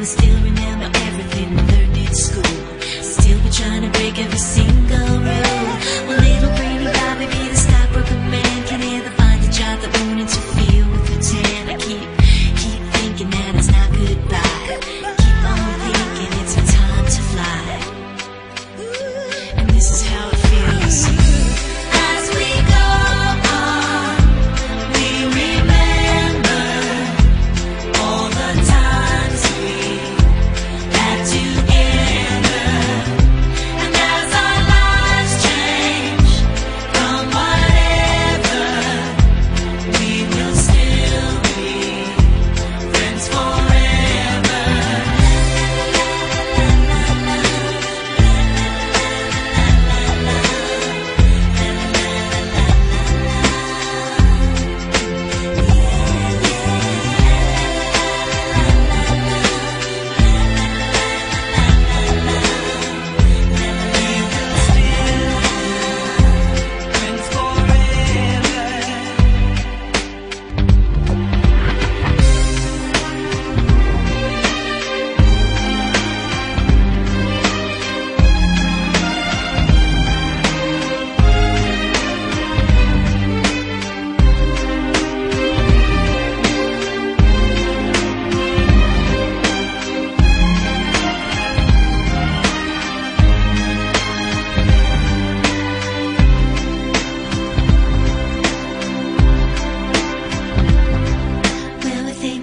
we still remember everything we learned in school. Still we're trying to break every single rule. Well, little brainy Bobby be the stockbroker man, can ever find a job that won't interfere with the tan. I keep thinking that it's not goodbye. Keep on thinking it's our time to fly. And this is how it feels. As we go on, we remember all the times we had together. And as our lives change from whatever, we will still be friends forever.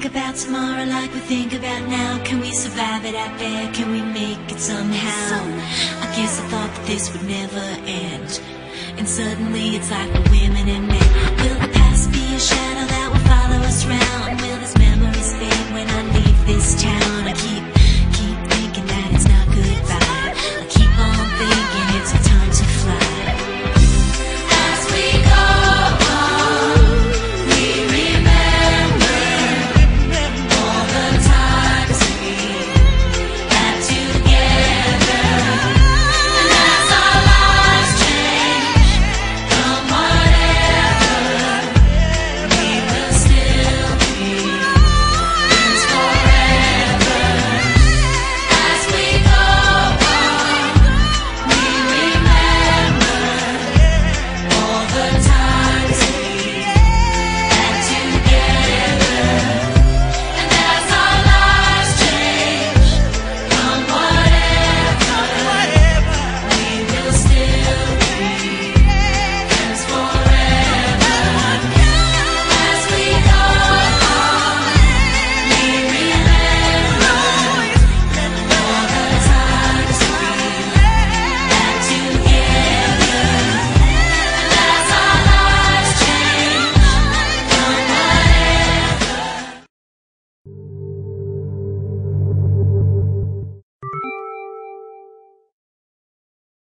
About tomorrow like we think about now. Can we survive it out there? Can we make it somehow? I guess I thought that this would never end, and suddenly it's like we're women and men. Will the past be a shadow that will follow us round? Will this memories fade when I leave this town?